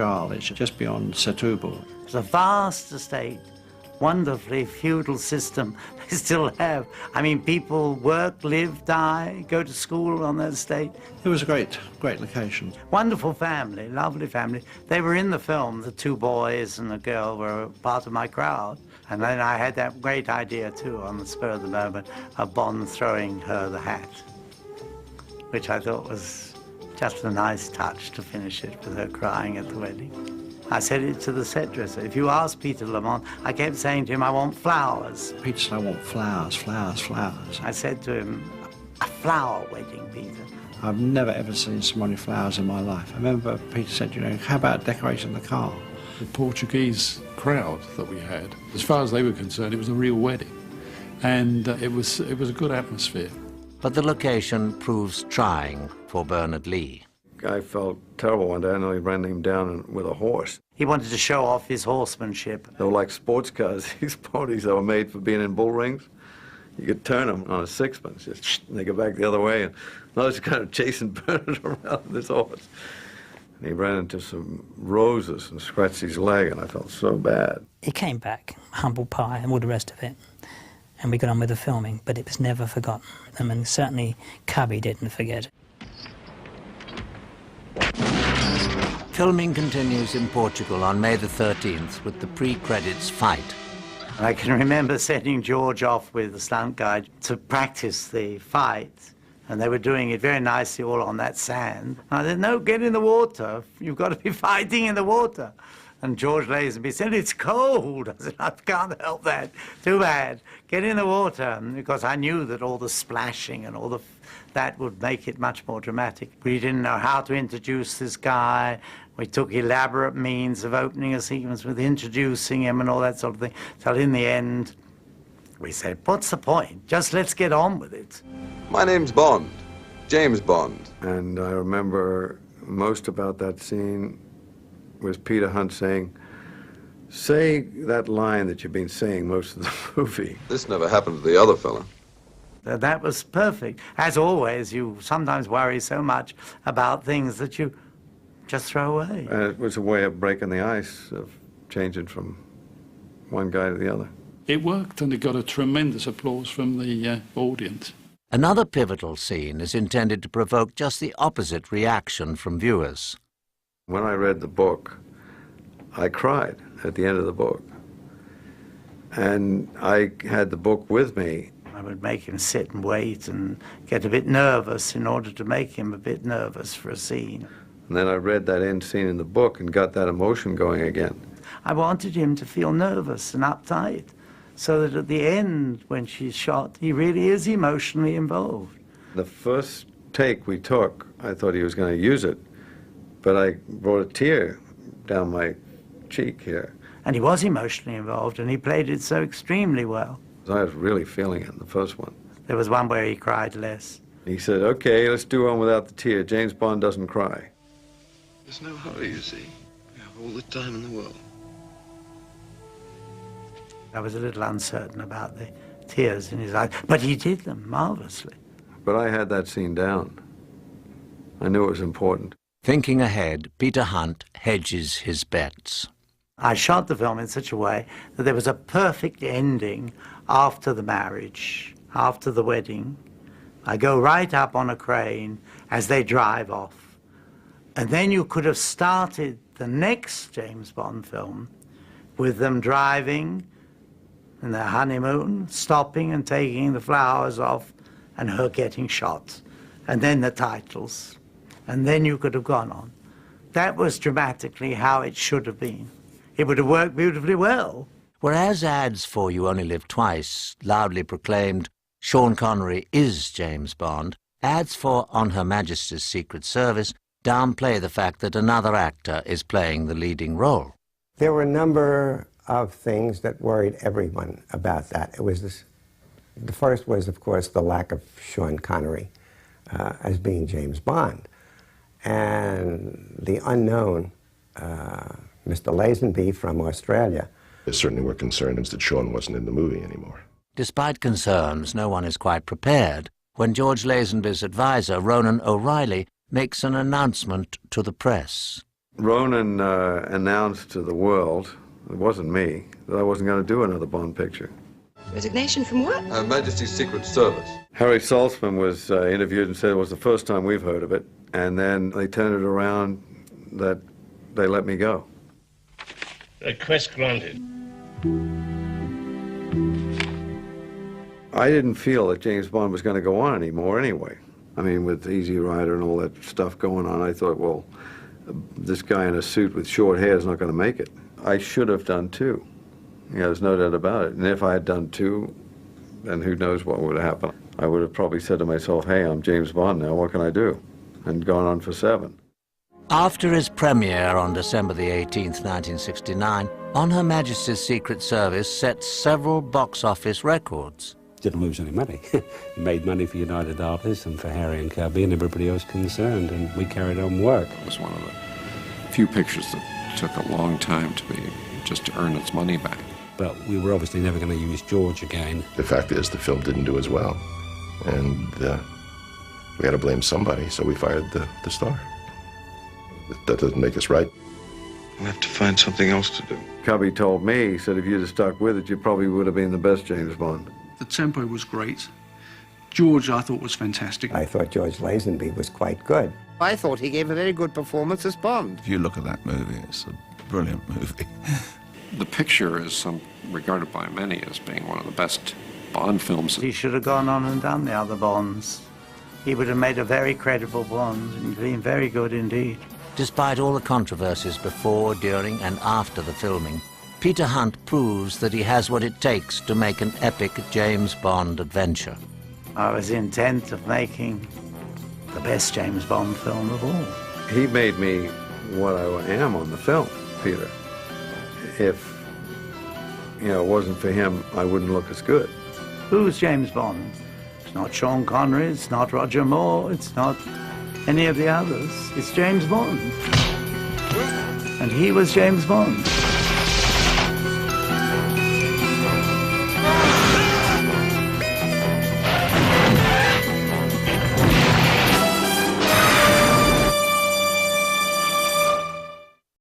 Junjal. It's just beyond Setúbal. It's a vast estate, wonderfully feudal system they still have. I mean, people work, live, die, go to school on that estate. It was a great location. Wonderful family, lovely family. They were in the film. The two boys and the girl were part of my crowd. And then I had that great idea, too, on the spur of the moment, of Bond throwing her the hat, which I thought was just a nice touch to finish it with her crying at the wedding. I said it to the set dresser. If you ask Peter Lamont, I kept saying to him, I want flowers. Peter said, I want flowers, flowers, flowers. I said to him, a flower wedding, Peter. I've never ever seen so many flowers in my life. I remember Peter said, you know, how about decorating the car? The Portuguese crowd that we had, as far as they were concerned, it was a real wedding. And it was a good atmosphere. But the location proves trying for Bernard Lee. I felt terrible one day. I know he ran him down with a horse. He wanted to show off his horsemanship. They were like sports cars, these ponies that were made for being in bull rings. You could turn them on a sixpence, just and they go back the other way. And I was kind of chasing Bernard around this horse. And he ran into some roses and scratched his leg, and I felt so bad. He came back, humble pie and all the rest of it. And we got on with the filming, but it was never forgotten. I mean, certainly Cubby didn't forget it. Filming continues in Portugal on May the 13th with the pre-credits fight. I can remember sending George off with the stunt guy to practice the fight, and they were doing it very nicely all on that sand. And I said, no, get in the water. You've got to be fighting in the water. And George Lazenby said, it's cold. I said, I can't help that. Too bad. Get in the water. Because I knew that all the splashing and all that would make it much more dramatic. We didn't know how to introduce this guy. We took elaborate means of opening a sequence with introducing him and all that sort of thing. So in the end, we said, what's the point? Just let's get on with it. My name's Bond, James Bond. And I remember most about that scene was Peter Hunt saying, say that line that you've been saying most of the movie. This never happened to the other fella. That was perfect. As always, you sometimes worry so much about things that you just throw away. And it was a way of breaking the ice, of changing from one guy to the other. It worked, and it got a tremendous applause from the audience. Another pivotal scene is intended to provoke just the opposite reaction from viewers. When I read the book, I cried at the end of the book. And I had the book with me. I would make him sit and wait and get a bit nervous in order to make him a bit nervous for a scene. And then I read that end scene in the book and got that emotion going again. I wanted him to feel nervous and uptight, so that at the end, when she's shot, he really is emotionally involved. The first take we took, I thought he was going to use it, but I brought a tear down my cheek here. And he was emotionally involved, and he played it so extremely well. I was really feeling it in the first one. There was one where he cried less. He said, okay, let's do one without the tear. James Bond doesn't cry. There's no hurry, you see. We have all the time in the world. I was a little uncertain about the tears in his eyes, but he did them marvelously. But I had that scene down. I knew it was important. Thinking ahead, Peter Hunt hedges his bets. I shot the film in such a way that there was a perfect ending after the marriage, after the wedding. I go right up on a crane as they drive off. And then you could have started the next James Bond film with them driving in their honeymoon, stopping and taking the flowers off, and her getting shot. And then the titles. And then you could have gone on. That was dramatically how it should have been. It would have worked beautifully well. Whereas ads for You Only Live Twice loudly proclaimed Sean Connery is James Bond, ads for On Her Majesty's Secret Service downplay the fact that another actor is playing the leading role. There were a number of things that worried everyone about that. It was this, the first was, of course, the lack of Sean Connery as being James Bond. And the unknown, Mr. Lazenby from Australia. There certainly were concerns that Sean wasn't in the movie anymore. Despite concerns, no one is quite prepared when George Lazenby's advisor, Ronan O'Reilly, makes an announcement to the press. Ronan announced to the world, it wasn't me, that I wasn't going to do another Bond picture. Resignation from what? Her Majesty's Secret Service. Harry Saltzman was interviewed and said it was the first time we've heard of it, and then they turned it around that they let me go. Request granted. I didn't feel that James Bond was going to go on anymore anyway. I mean, with Easy Rider and all that stuff going on, I thought, well, this guy in a suit with short hair is not going to make it. I should have done two. There's no doubt about it. And if I had done two, then who knows what would have happened. I would have probably said to myself, hey, I'm James Bond now, what can I do? And gone on for 7. After his premiere on December the 18th, 1969, On Her Majesty's Secret Service set several box office records. Didn't lose any money. Made money for United Artists and for Harry and Cubby and everybody else concerned, and we carried on work. It was one of the few pictures that took a long time just to earn its money back. But we were obviously never going to use George again. The fact is, the film didn't do as well, and we had to blame somebody, so we fired the star. That doesn't make us right. We'll have to find something else to do. Cubby told me, he said, if you'd have stuck with it, you probably would have been the best James Bond. The tempo was great. George, I thought, was fantastic. I thought George Lazenby was quite good. I thought he gave a very good performance as Bond. If you look at that movie, it's a brilliant movie. The picture is regarded by many as being one of the best Bond films. He should have gone on and done the other Bonds. He would have made a very credible Bond and been very good indeed. Despite all the controversies before, during and after the filming, Peter Hunt proves that he has what it takes to make an epic James Bond adventure. I was intent of making the best James Bond film of all. He made me what I am on the film, Peter. If, it wasn't for him, I wouldn't look as good. Who's James Bond? It's not Sean Connery, it's not Roger Moore, it's not any of the others. It's James Bond. And he was James Bond.